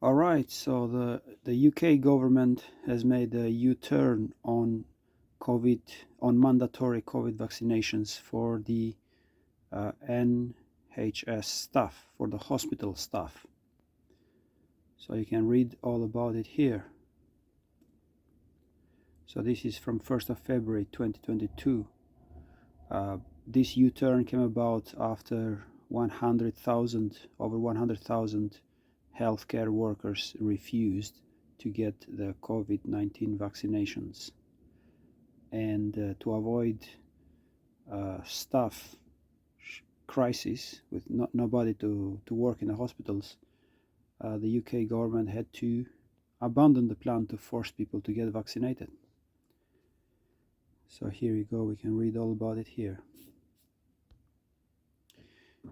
All right, so the UK government has made a U-turn on mandatory COVID vaccinations for the NHS staff, for the hospital staff. So you can read all about it here. So this is from 1st of February 2022. This U-turn came about after over 100,000 healthcare workers refused to get the COVID-19 vaccinations. And to avoid staff crisis with nobody to work in the hospitals, the UK government had to abandon the plan to force people to get vaccinated. So here you go, we can read all about it here.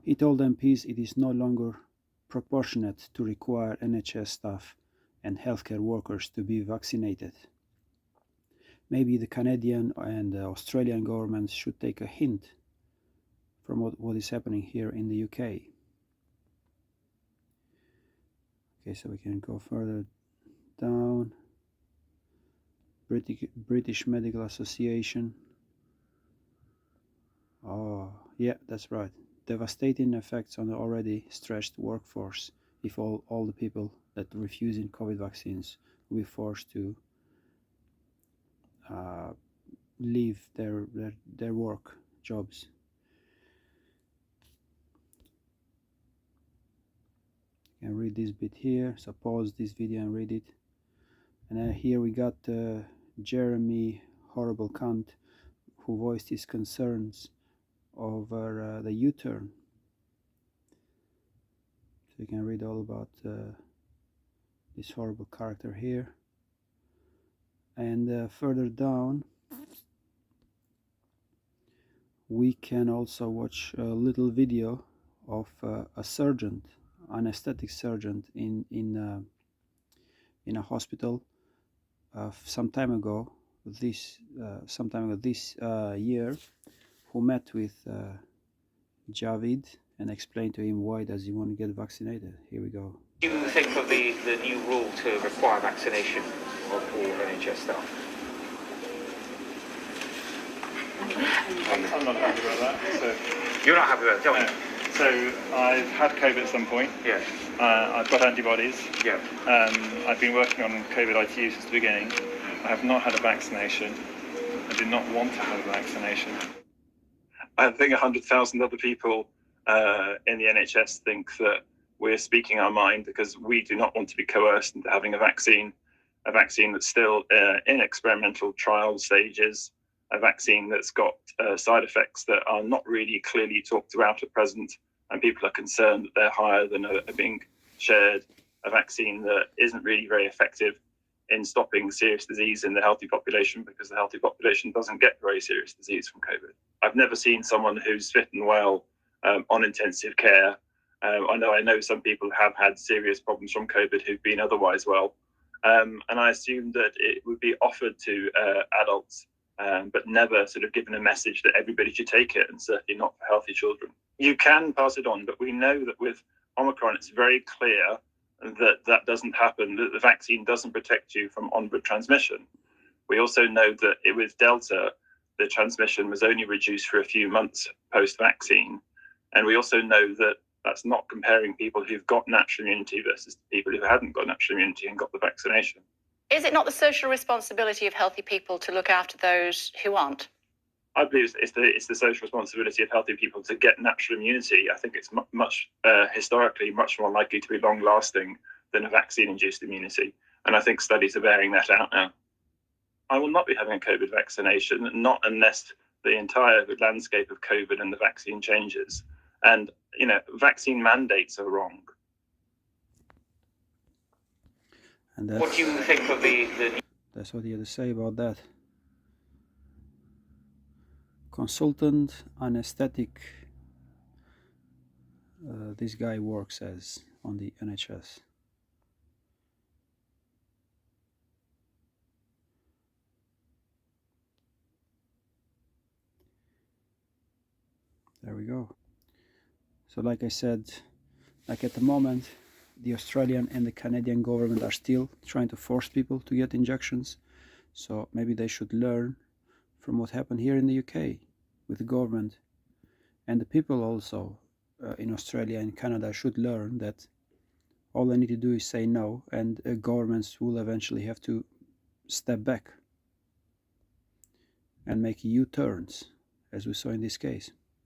He told MPs it is no longer proportionate to require NHS staff and healthcare workers to be vaccinated. Maybe the Canadian and the Australian governments should take a hint from what is happening here in the UK. Okay, so we can go further down. British Medical Association. Oh, yeah, that's right. Devastating effects on the already stressed workforce if all the people that refusing COVID vaccines will be forced to leave their work jobs. You can read this bit here, so pause this video and read it. And here we got Jeremy Horrible Cunt, who voiced his concerns over the U-turn. So you can read all about this horrible character here. And further down, we can also watch a little video of a surgeon, anesthetic surgeon in a hospital some time ago this year, who met with Javid and explained to him why does he want to get vaccinated. Here we go. Do you think of the new rule to require vaccination of all NHS staff? I'm not happy about that. So, You're not happy with it, tell me. So I've had COVID at some point. Yeah. I've got antibodies. Yeah. I've been working on COVID ITU since the beginning. I have not had a vaccination. I do not want to have a vaccination. I think 100,000 other people in the NHS think that we're speaking our mind because we do not want to be coerced into having a vaccine that's still in experimental trial stages, a vaccine that's got side effects that are not really clearly talked about at present, and people are concerned that they're higher than are being shared, a vaccine that isn't really very effective in stopping serious disease in the healthy population because the healthy population doesn't get very serious disease from COVID. I've never seen someone who's fit and well on intensive care. I know some people have had serious problems from COVID who've been otherwise well. And I assume that it would be offered to adults, but never sort of given a message that everybody should take it, and certainly not for healthy children. You can pass it on, but we know that with Omicron, it's very clear that doesn't happen, that the vaccine doesn't protect you from onward transmission. We also know that with Delta, the transmission was only reduced for a few months post-vaccine. And we also know that that's not comparing people who've got natural immunity versus people who hadn't got natural immunity and got the vaccination. Is it not the social responsibility of healthy people to look after those who aren't? I believe it's the social responsibility of healthy people to get natural immunity. I think it's historically much more likely to be long-lasting than a vaccine-induced immunity. And I think studies are bearing that out now. I will not be having a COVID vaccination, not unless the entire landscape of COVID and the vaccine changes. And, vaccine mandates are wrong. And what do you think of that's what he had to say about that. Consultant anesthetic, this guy works as on the NHS. There we go. So like I said, like at the moment, the Australian and the Canadian government are still trying to force people to get injections. So maybe they should learn from what happened here in the UK with the government. And the people also in Australia and Canada should learn that all they need to do is say no, and governments will eventually have to step back and make U-turns, as we saw in this case.